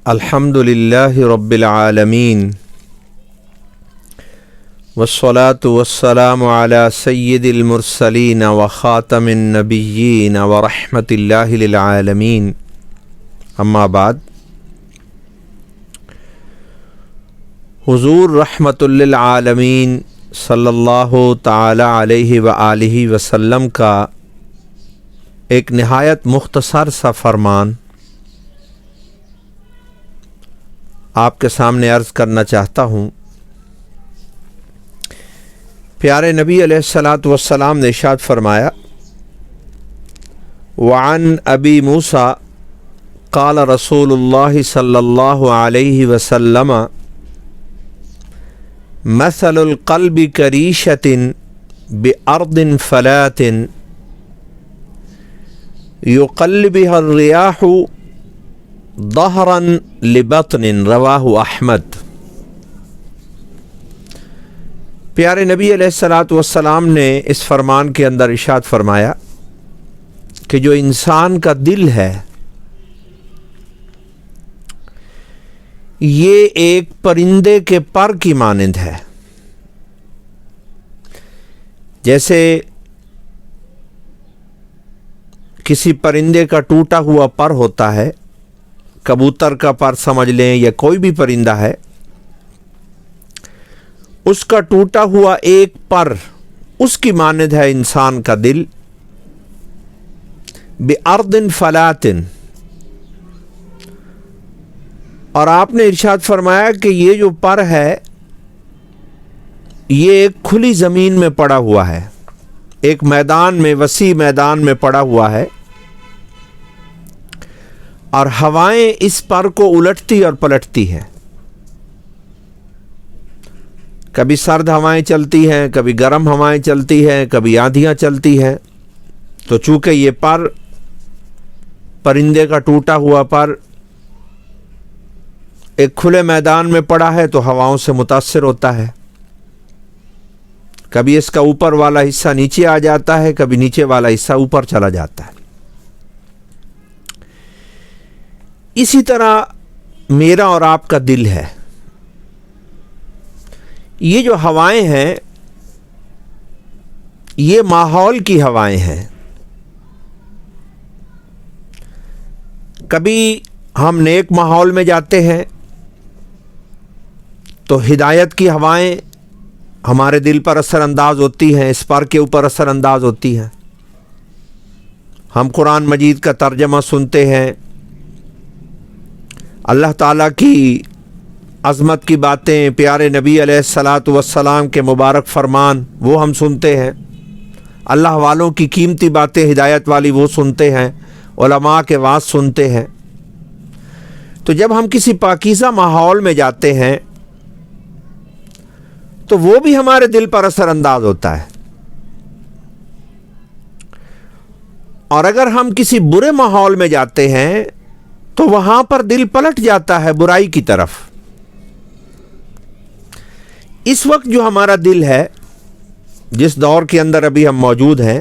الحمدللہ رب العالمین والصلاة والسلام علی سید المرسلین وخاتم النبیین ورحمۃ اللہ للعالمین اما بعد۔ حضور رحمۃ للعالمین صلی اللہ تعالی علیہ وآلہ وسلم کا ایک نہایت مختصر سا فرمان آپ کے سامنے عرض کرنا چاہتا ہوں۔ پیارے نبی علیہ الصلاۃ والسلام نے ارشاد فرمایا، وعن ابی موسیٰ قال رسول اللہ صلی اللہ علیہ وسلم مثل القلب کریشۃ بأرض فلات یقلبها الریاح ظہرا لبطن، رواہ احمد۔ پیارے نبی علیہ الصلاۃ والسلام نے اس فرمان کے اندر ارشاد فرمایا کہ جو انسان کا دل ہے یہ ایک پرندے کے پر کی مانند ہے۔ جیسے کسی پرندے کا ٹوٹا ہوا پر ہوتا ہے، کبوتر کا پر سمجھ لیں یا کوئی بھی پرندہ ہے، اس کا ٹوٹا ہوا ایک پر، اس کی مانند ہے انسان کا دل۔ بِأَرْضٍ فَلَاتٍ، اور آپ نے ارشاد فرمایا کہ یہ جو پر ہے یہ ایک کھلی زمین میں پڑا ہوا ہے، ایک میدان میں، وسیع میدان میں پڑا ہوا ہے، اور ہوائیں اس پر کو الٹتی اور پلٹتی ہیں۔ کبھی سرد ہوائیں چلتی ہیں، کبھی گرم ہوائیں چلتی ہیں، کبھی آندھیاں چلتی ہیں۔ تو چونکہ یہ پر، پرندے کا ٹوٹا ہوا پر ایک کھلے میدان میں پڑا ہے تو ہواؤں سے متاثر ہوتا ہے۔ کبھی اس کا اوپر والا حصہ نیچے آ جاتا ہے، کبھی نیچے والا حصہ اوپر چلا جاتا ہے۔ اسی طرح میرا اور آپ کا دل ہے۔ یہ جو ہوائیں ہیں یہ ماحول کی ہوائیں ہیں۔ کبھی ہم نیک ماحول میں جاتے ہیں تو ہدایت کی ہوائیں ہمارے دل پر اثر انداز ہوتی ہیں، اس پر کے اوپر اثر انداز ہوتی ہیں۔ ہم قرآن مجید کا ترجمہ سنتے ہیں، اللہ تعالیٰ کی عظمت کی باتیں، پیارے نبی علیہ الصلاۃ والسلام کے مبارک فرمان وہ ہم سنتے ہیں، اللہ والوں کی قیمتی باتیں ہدایت والی وہ سنتے ہیں، علماء کے وعظ سنتے ہیں۔ تو جب ہم کسی پاکیزہ ماحول میں جاتے ہیں تو وہ بھی ہمارے دل پر اثر انداز ہوتا ہے، اور اگر ہم کسی برے ماحول میں جاتے ہیں تو وہاں پر دل پلٹ جاتا ہے برائی کی طرف۔ اس وقت جو ہمارا دل ہے، جس دور کے اندر ابھی ہم موجود ہیں،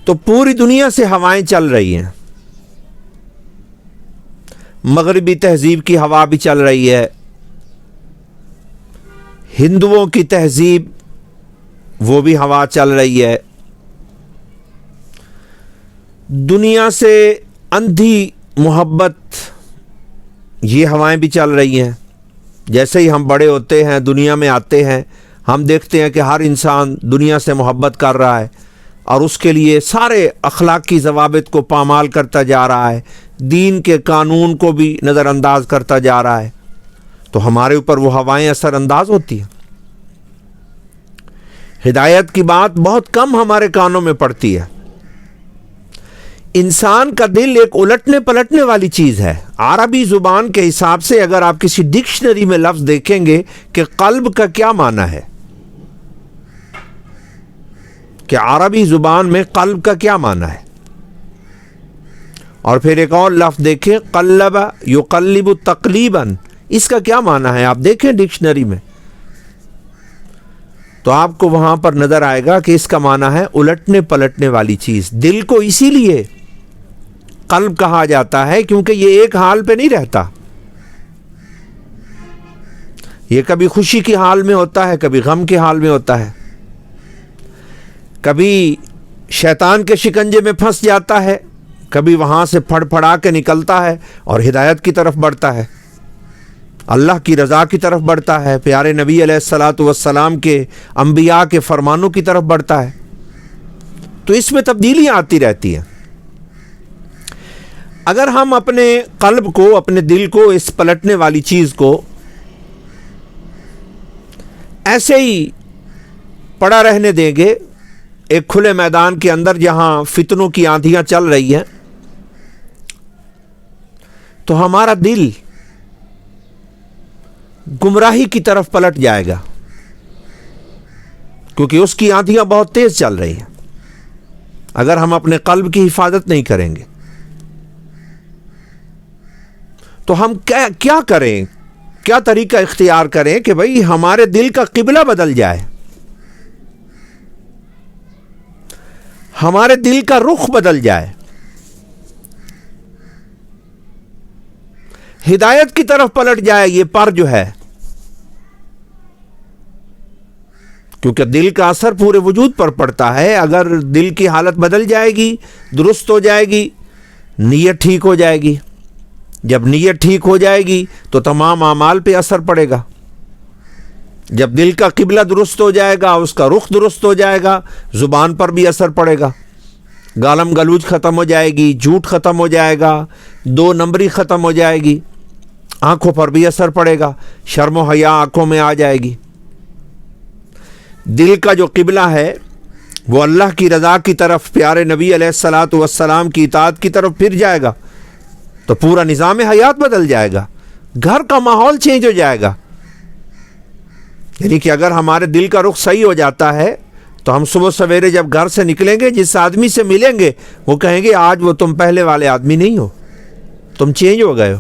تو پوری دنیا سے ہوائیں چل رہی ہیں۔ مغربی تہذیب کی ہوا بھی چل رہی ہے، ہندوؤں کی تہذیب وہ بھی ہوا چل رہی ہے، دنیا سے اندھی محبت یہ ہوائیں بھی چل رہی ہیں۔ جیسے ہی ہم بڑے ہوتے ہیں، دنیا میں آتے ہیں، ہم دیکھتے ہیں کہ ہر انسان دنیا سے محبت کر رہا ہے اور اس کے لیے سارے اخلاقی ضوابط کو پامال کرتا جا رہا ہے، دین کے قانون کو بھی نظر انداز کرتا جا رہا ہے، تو ہمارے اوپر وہ ہوائیں اثر انداز ہوتی ہیں۔ ہدایت کی بات بہت کم ہمارے کانوں میں پڑتی ہے۔ انسان کا دل ایک الٹنے پلٹنے والی چیز ہے۔ عربی زبان کے حساب سے اگر آپ کسی ڈکشنری میں لفظ دیکھیں گے کہ قلب کا کیا معنی ہے، کہ عربی زبان میں قلب کا کیا معنی ہے، اور پھر ایک اور لفظ دیکھیں قلب یقلب تقلیباً، اس کا کیا معنی ہے آپ دیکھیں ڈکشنری میں، تو آپ کو وہاں پر نظر آئے گا کہ اس کا معنی ہے الٹنے پلٹنے والی چیز۔ دل کو اسی لیے قلب کہا جاتا ہے کیونکہ یہ ایک حال پہ نہیں رہتا. یہ کبھی خوشی کی حال میں ہوتا ہے، کبھی غم کے حال میں ہوتا ہے، کبھی شیطان کے شکنجے میں پھنس جاتا ہے، کبھی وہاں سے پھڑ پھڑا کے نکلتا ہے اور ہدایت کی طرف بڑھتا ہے، اللہ کی رضا کی طرف بڑھتا ہے، پیارے نبی علیہ الصلاۃ والسلام کے انبیاء کے فرمانوں کی طرف بڑھتا ہے. تو اس میں تبدیلیاں آتی رہتی ہیں. اگر ہم اپنے قلب کو، اپنے دل کو، اس پلٹنے والی چیز کو ایسے ہی پڑا رہنے دیں گے ایک کھلے میدان کے اندر جہاں فتنوں کی آندھیاں چل رہی ہیں، تو ہمارا دل گمراہی کی طرف پلٹ جائے گا، کیونکہ اس کی آندھیاں بہت تیز چل رہی ہیں. اگر ہم اپنے قلب کی حفاظت نہیں کریں گے تو ہم کیا کریں، کیا طریقہ اختیار کریں کہ بھئی ہمارے دل کا قبلہ بدل جائے، ہمارے دل کا رخ بدل جائے، ہدایت کی طرف پلٹ جائے یہ پر جو ہے. کیونکہ دل کا اثر پورے وجود پر پڑتا ہے. اگر دل کی حالت بدل جائے گی، درست ہو جائے گی، نیت ٹھیک ہو جائے گی. جب نیت ٹھیک ہو جائے گی تو تمام اعمال پہ اثر پڑے گا. جب دل کا قبلہ درست ہو جائے گا، اس کا رخ درست ہو جائے گا، زبان پر بھی اثر پڑے گا. گالم گلوچ ختم ہو جائے گی، جھوٹ ختم ہو جائے گا، دو نمبری ختم ہو جائے گی، آنکھوں پر بھی اثر پڑے گا، شرم و حیا آنکھوں میں آ جائے گی. دل کا جو قبلہ ہے وہ اللہ کی رضا کی طرف، پیارے نبی علیہ الصلاۃ والسلام کی اطاعت کی طرف پھر جائے گا تو پورا نظام حیات بدل جائے گا، گھر کا ماحول چینج ہو جائے گا. یعنی کہ اگر ہمارے دل کا رخ صحیح ہو جاتا ہے تو ہم صبح سویرے جب گھر سے نکلیں گے، جس آدمی سے ملیں گے وہ کہیں گے آج وہ تم پہلے والے آدمی نہیں ہو، تم چینج ہو گئے ہو،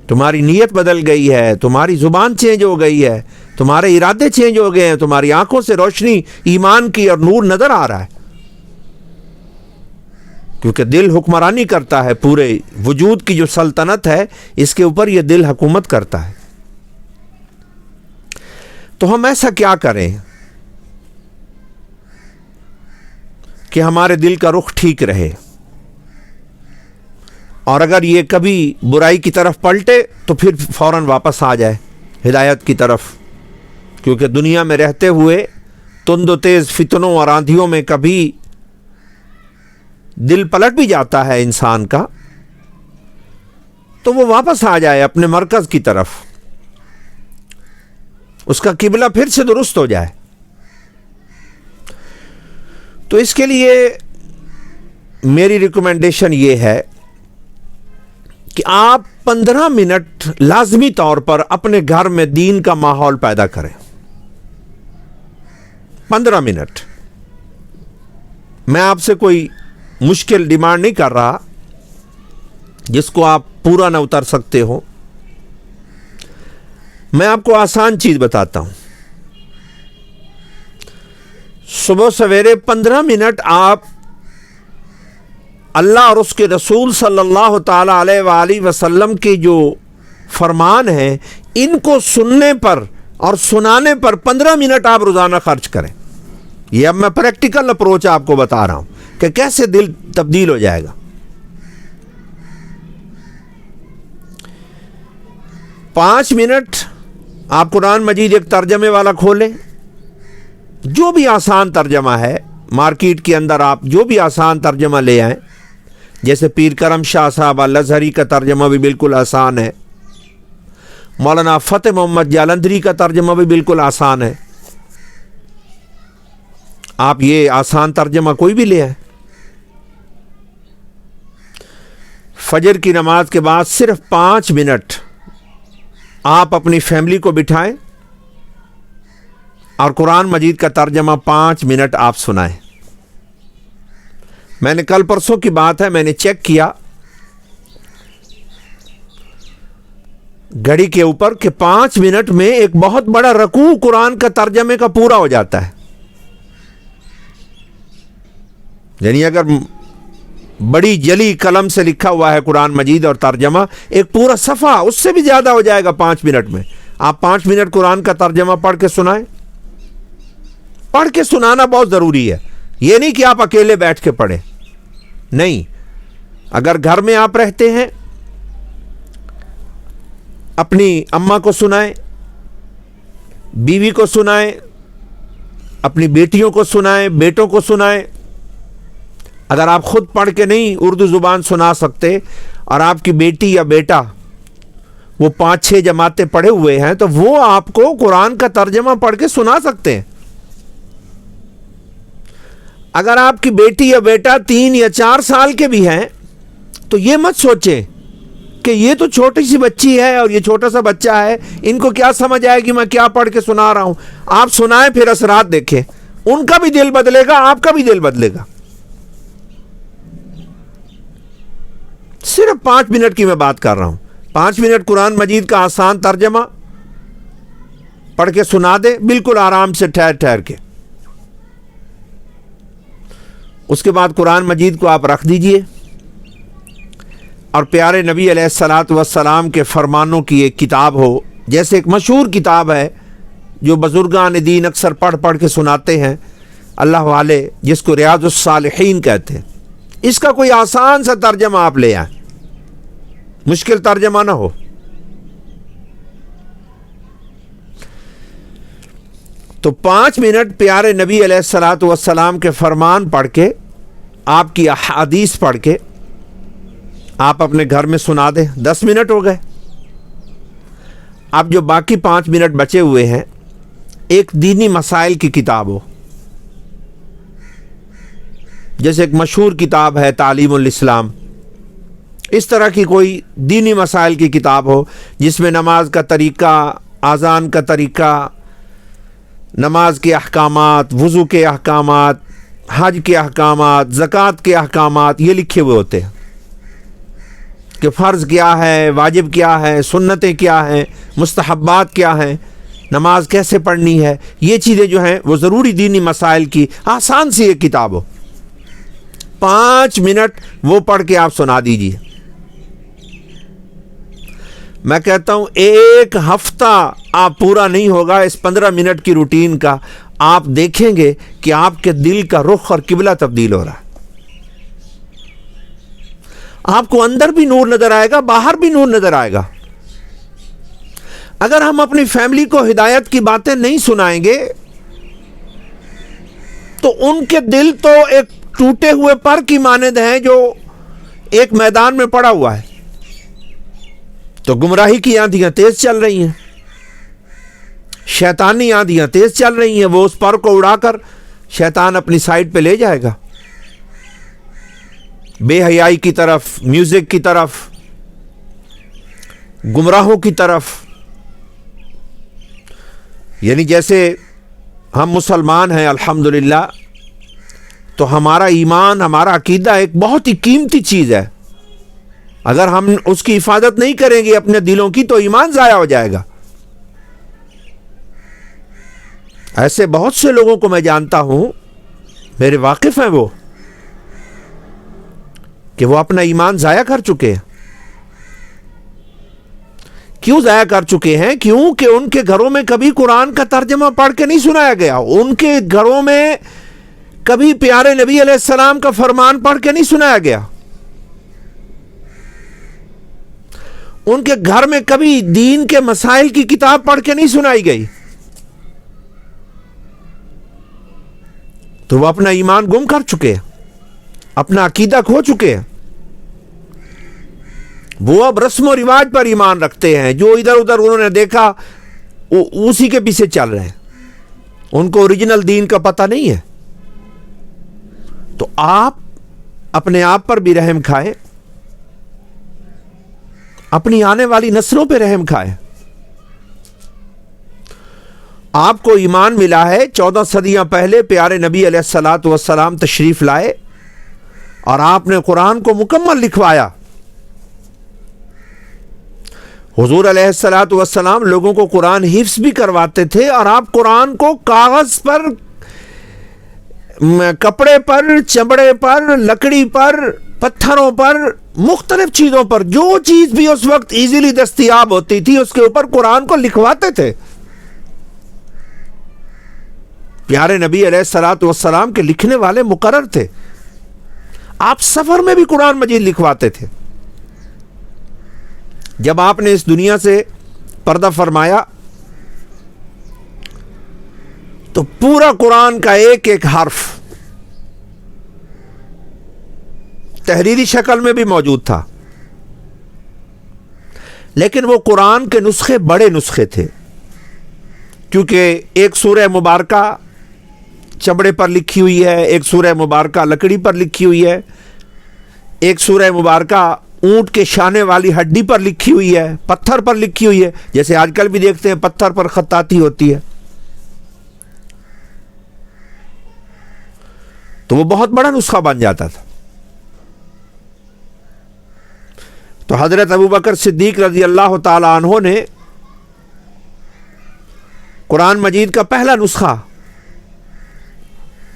تمہاری نیت بدل گئی ہے، تمہاری زبان چینج ہو گئی ہے، تمہارے ارادے چینج ہو گئے ہیں، تمہاری آنکھوں سے روشنی ایمان کی اور نور نظر آ رہا ہے. کیونکہ دل حکمرانی کرتا ہے، پورے وجود کی جو سلطنت ہے اس کے اوپر یہ دل حکومت کرتا ہے. تو ہم ایسا کیا کریں کہ ہمارے دل کا رخ ٹھیک رہے، اور اگر یہ کبھی برائی کی طرف پلٹے تو پھر فوراً واپس آ جائے ہدایت کی طرف. کیونکہ دنیا میں رہتے ہوئے تند و تیز فتنوں اور آندھیوں میں کبھی دل پلٹ بھی جاتا ہے انسان کا، تو وہ واپس آ جائے اپنے مرکز کی طرف، اس کا قبلہ پھر سے درست ہو جائے. تو اس کے لیے میری ریکمنڈیشن یہ ہے کہ آپ 15 منٹ لازمی طور پر اپنے گھر میں دین کا ماحول پیدا کریں. 15 منٹ. میں آپ سے کوئی مشکل ڈیمانڈ نہیں کر رہا جس کو آپ پورا نہ اتر سکتے ہو. میں آپ کو آسان چیز بتاتا ہوں. صبح سویرے 15 منٹ آپ اللہ اور اس کے رسول صلی اللہ تعالی علیہ وآلہ وسلم کے جو فرمان ہیں ان کو سننے پر اور سنانے پر 15 منٹ آپ روزانہ خرچ کریں. یہ اب میں پریکٹیکل اپروچ آپ کو بتا رہا ہوں کہ کیسے دل تبدیل ہو جائے گا. 5 منٹ آپ قرآن مجید ایک ترجمے والا کھولیں، جو بھی آسان ترجمہ ہے مارکیٹ کے اندر آپ جو بھی آسان ترجمہ لے آئیں. جیسے پیر کرم شاہ صاحب الازہری کا ترجمہ بھی بالکل آسان ہے، مولانا فتح محمد جالندھری کا ترجمہ بھی بالکل آسان ہے. آپ یہ آسان ترجمہ کوئی بھی لے آئیں. فجر کی نماز کے بعد صرف 5 منٹ آپ اپنی فیملی کو بٹھائیں اور قرآن مجید کا ترجمہ 5 منٹ آپ سنائیں. میں نے کل پرسوں کی بات ہے، میں نے چیک کیا گھڑی کے اوپر کہ 5 منٹ میں ایک بہت بڑا رکوع قرآن کا ترجمے کا پورا ہو جاتا ہے. یعنی اگر بڑی جلی قلم سے لکھا ہوا ہے قرآن مجید اور ترجمہ، ایک پورا صفحہ، اس سے بھی زیادہ ہو جائے گا 5 منٹ میں۔ آپ 5 منٹ قرآن کا ترجمہ پڑھ کے سنائیں۔ پڑھ کے سنانا بہت ضروری ہے، یہ نہیں کہ آپ اکیلے بیٹھ کے پڑھیں، نہیں، اگر گھر میں آپ رہتے ہیں اپنی اماں کو سنائیں، بیوی کو سنائیں، اپنی بیٹیوں کو سنائیں، بیٹوں کو سنائیں۔ اگر آپ خود پڑھ کے نہیں اردو زبان سنا سکتے اور آپ کی بیٹی یا بیٹا وہ 5-6 جماعتیں پڑھے ہوئے ہیں تو وہ آپ کو قرآن کا ترجمہ پڑھ کے سنا سکتے ہیں۔ اگر آپ کی بیٹی یا بیٹا 3 یا 4 سال کے بھی ہیں تو یہ مت سوچیں کہ یہ تو چھوٹی سی بچی ہے اور یہ چھوٹا سا بچہ ہے، ان کو کیا سمجھ آئے گی میں کیا پڑھ کے سنا رہا ہوں۔ آپ سنائیں، پھر اثرات دیکھیں، ان کا بھی دل بدلے گا، آپ کا بھی دل بدلے گا۔ صرف 5 منٹ کی میں بات کر رہا ہوں، 5 منٹ قرآن مجید کا آسان ترجمہ پڑھ کے سنا دیں، بالکل آرام سے ٹھہر کے۔ اس کے بعد قرآن مجید کو آپ رکھ دیجئے اور پیارے نبی علیہ الصلاۃ والسلام کے فرمانوں کی ایک کتاب ہو، جیسے ایک مشہور کتاب ہے جو بزرگان دین اکثر پڑھ کے سناتے ہیں اللہ والے، جس کو ریاض الصالحین کہتے ہیں، اس کا کوئی آسان سا ترجمہ آپ لے آئیں، مشکل ترجمہ نہ ہو۔ تو 5 منٹ پیارے نبی علیہ الصلاۃ والسلام کے فرمان پڑھ کے، آپ کی احادیث پڑھ کے آپ اپنے گھر میں سنا دیں، 10 منٹ ہو گئے۔ اب جو باقی 5 منٹ بچے ہوئے ہیں، ایک دینی مسائل کی کتاب ہو، جیسے ایک مشہور کتاب ہے تعلیم الاسلام، اس طرح کی کوئی دینی مسائل کی کتاب ہو جس میں نماز کا طریقہ، اذان کا طریقہ، نماز کے احکامات، وضو کے احکامات، حج کے احکامات، زکوٰۃ کے احکامات، یہ لکھے ہوئے ہوتے ہیں کہ فرض کیا ہے، واجب کیا ہے، سنتیں کیا ہیں، مستحبات کیا ہیں، نماز کیسے پڑھنی ہے، یہ چیزیں جو ہیں وہ ضروری دینی مسائل کی آسان سی ایک کتاب ہو، 5 منٹ وہ پڑھ کے آپ سنا دیجیے۔ میں کہتا ہوں 1 ہفتہ آپ پورا نہیں ہوگا اس 15 منٹ کی روٹین کا، آپ دیکھیں گے کہ آپ کے دل کا رخ اور قبلہ تبدیل ہو رہا ہے، آپ کو اندر بھی نور نظر آئے گا، باہر بھی نور نظر آئے گا۔ اگر ہم اپنی فیملی کو ہدایت کی باتیں نہیں سنائیں گے تو ان کے دل تو ایک ٹوٹے ہوئے پر کی مانند ہیں جو ایک میدان میں پڑا ہوا ہے، تو گمراہی کی آندھیاں تیز چل رہی ہیں، شیطانی آندھیاں تیز چل رہی ہیں، وہ اس پر کو اڑا کر شیطان اپنی سائڈ پہ لے جائے گا، بے حیائی کی طرف، میوزک کی طرف، گمراہوں کی طرف۔ یعنی جیسے ہم مسلمان ہیں الحمدللہ، تو ہمارا ایمان، ہمارا عقیدہ ایک بہت ہی قیمتی چیز ہے، اگر ہم اس کی حفاظت نہیں کریں گے اپنے دلوں کی تو ایمان ضائع ہو جائے گا۔ ایسے بہت سے لوگوں کو میں جانتا ہوں، میرے واقف ہیں وہ، کہ وہ اپنا ایمان ضائع کر چکے ہیں۔ کیوں ضائع کر چکے ہیں؟ کیونکہ ان کے گھروں میں کبھی قرآن کا ترجمہ پڑھ کے نہیں سنایا گیا، ان کے گھروں میں کبھی پیارے نبی علیہ السلام کا فرمان پڑھ کے نہیں سنایا گیا، ان کے گھر میں کبھی دین کے مسائل کی کتاب پڑھ کے نہیں سنائی گئی، تو وہ اپنا ایمان گم کر چکے ہیں، اپنا عقیدہ کھو چکے ہیں۔ وہ اب رسم و رواج پر ایمان رکھتے ہیں، جو ادھر ادھر انہوں نے دیکھا اسی کے پیچھے چل رہے ہیں، ان کو اوریجنل دین کا پتہ نہیں ہے۔ تو آپ اپنے آپ پر بھی رحم کھائیں، اپنی آنے والی نسلوں پہ رحم کھائیں۔ آپ کو ایمان ملا ہے، 14 صدیاں پہلے پیارے نبی علیہ الصلاۃ والسلام تشریف لائے اور آپ نے قرآن کو مکمل لکھوایا۔ حضور علیہ الصلاۃ والسلام لوگوں کو قرآن حفظ بھی کرواتے تھے، اور آپ قرآن کو کاغذ پر، کپڑے پر، چمڑے پر، لکڑی پر پتھروں پر، مختلف چیزوں پر، جو چیز بھی اس وقت ایزیلی دستیاب ہوتی تھی اس کے اوپر قرآن کو لکھواتے تھے. پیارے نبی علیہ الصلوۃ والسلام کے لکھنے والے مقرر تھے. آپ سفر میں بھی قرآن مجید لکھواتے تھے. جب آپ نے اس دنیا سے پردہ فرمایا تو پورا قرآن کا ایک ایک حرف تحریری شکل میں بھی موجود تھا، لیکن وہ قرآن کے نسخے بڑے نسخے تھے، کیونکہ ایک سورہ مبارکہ چمڑے پر لکھی ہوئی ہے، ایک سورہ مبارکہ لکڑی پر لکھی ہوئی ہے، ایک سورہ مبارکہ اونٹ کے شانے والی ہڈی پر لکھی ہوئی ہے، پتھر پر لکھی ہوئی ہے، جیسے آج کل بھی دیکھتے ہیں پتھر پر خطاطی ہوتی ہے. تو وہ بہت بڑا نسخہ بن جاتا تھا. تو حضرت ابوبکر صدیق رضی اللہ تعالی عنہ نے قرآن مجید کا پہلا نسخہ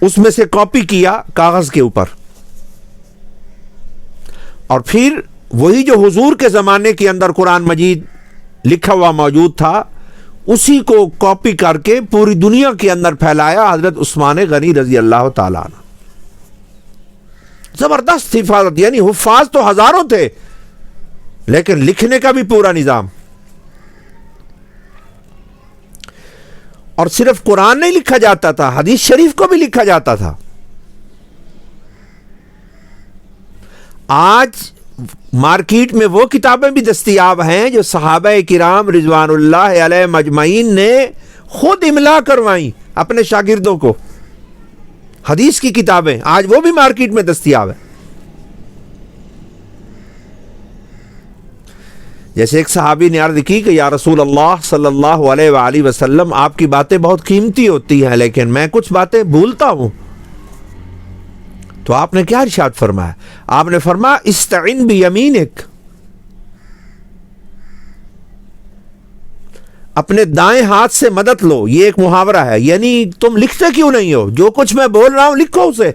اس میں سے کاپی کیا کاغذ کے اوپر، اور پھر وہی جو حضور کے زمانے کے اندر قرآن مجید لکھا ہوا موجود تھا اسی کو کاپی کر کے پوری دنیا کے اندر پھیلایا حضرت عثمان غنی رضی اللہ تعالیٰ عنہ. زبردست حفاظت، یعنی حفاظ تو ہزاروں تھے لیکن لکھنے کا بھی پورا نظام. اور صرف قرآن نہیں لکھا جاتا تھا، حدیث شریف کو بھی لکھا جاتا تھا. آج مارکیٹ میں وہ کتابیں بھی دستیاب ہیں جو صحابہ کرام رضوان اللہ علیہ مجمعین نے خود املا کروائیں اپنے شاگردوں کو. حدیث کی کتابیں آج وہ بھی مارکیٹ میں دستیاب ہیں. جیسے ایک صحابی نے عرض کی کہ یا رسول اللہ صلی اللہ علیہ وآلہ وسلم، آپ کی باتیں بہت قیمتی ہوتی ہیں لیکن میں کچھ باتیں بھولتا ہوں. تو آپ نے کیا ارشاد فرمایا؟ آپ نے فرمایا استعن بیمینک، اپنے دائیں ہاتھ سے مدد لو. یہ ایک محاورہ ہے، یعنی تم لکھتے کیوں نہیں ہو؟ جو کچھ میں بول رہا ہوں لکھو اسے.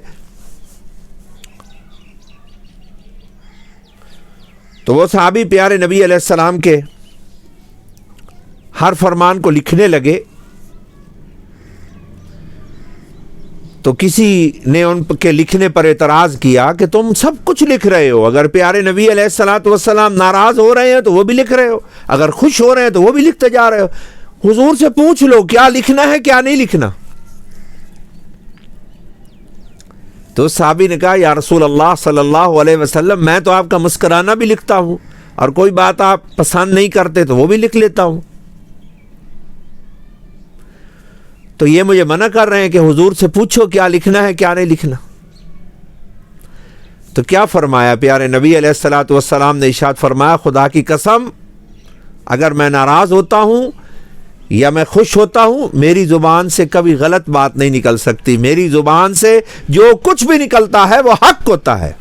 تو وہ صحابی پیارے نبی علیہ السلام کے ہر فرمان کو لکھنے لگے. تو کسی نے ان کے لکھنے پر اعتراض کیا کہ تم سب کچھ لکھ رہے ہو، اگر پیارے نبی علیہ الصلوۃ والسلام ناراض ہو رہے ہیں تو وہ بھی لکھ رہے ہو، اگر خوش ہو رہے ہیں تو وہ بھی لکھتے جا رہے ہو. حضور سے پوچھ لو کیا لکھنا ہے کیا نہیں لکھنا. تو صحابی نے کہا یا رسول اللہ صلی اللہ علیہ وسلم، میں تو آپ کا مسکرانہ بھی لکھتا ہوں اور کوئی بات آپ پسند نہیں کرتے تو وہ بھی لکھ لیتا ہوں. تو یہ مجھے منع کر رہے ہیں کہ حضور سے پوچھو کیا لکھنا ہے کیا نہیں لکھنا. تو کیا فرمایا پیارے نبی علیہ الصلوۃ والسلام نے؟ ارشاد فرمایا خدا کی قسم اگر میں ناراض ہوتا ہوں یا میں خوش ہوتا ہوں میری زبان سے کبھی غلط بات نہیں نکل سکتی. میری زبان سے جو کچھ بھی نکلتا ہے وہ حق ہوتا ہے،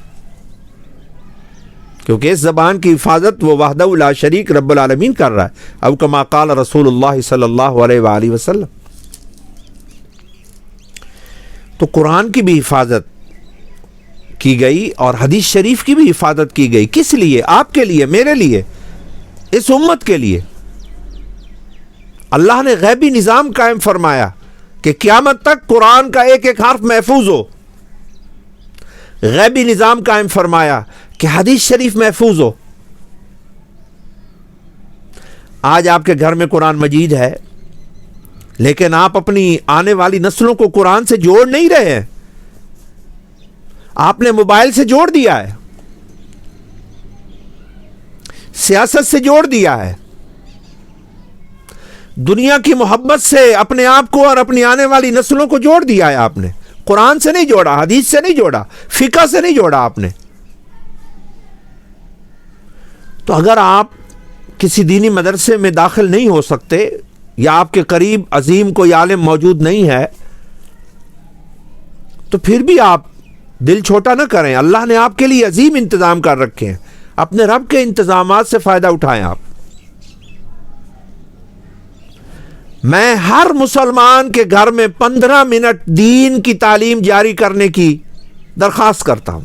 کیونکہ اس زبان کی حفاظت وہ وحدہ لا شریک رب العالمین کر رہا ہے. او کما قال رسول اللہ صلی اللہ علیہ وآلہ وسلم. تو قرآن کی بھی حفاظت کی گئی اور حدیث شریف کی بھی حفاظت کی گئی. کس لیے؟ آپ کے لیے، میرے لیے، اس امت کے لیے. اللہ نے غیبی نظام قائم فرمایا کہ قیامت تک قرآن کا ایک ایک حرف محفوظ ہو. غیبی نظام قائم فرمایا کہ حدیث شریف محفوظ ہو. آج آپ کے گھر میں قرآن مجید ہے لیکن آپ اپنی آنے والی نسلوں کو قرآن سے جوڑ نہیں رہے ہیں، آپ نے موبائل سے جوڑ دیا ہے، سیاست سے جوڑ دیا ہے، دنیا کی محبت سے اپنے آپ کو اور اپنی آنے والی نسلوں کو جوڑ دیا ہے. آپ نے قرآن سے نہیں جوڑا، حدیث سے نہیں جوڑا، فقہ سے نہیں جوڑا آپ نے. تو اگر آپ کسی دینی مدرسے میں داخل نہیں ہو سکتے یا آپ کے قریب عظیم کوئی عالم موجود نہیں ہے تو پھر بھی آپ دل چھوٹا نہ کریں. اللہ نے آپ کے لیے عظیم انتظام کر رکھے ہیں، اپنے رب کے انتظامات سے فائدہ اٹھائیں. آپ میں ہر مسلمان کے گھر میں 15 منٹ دین کی تعلیم جاری کرنے کی درخواست کرتا ہوں.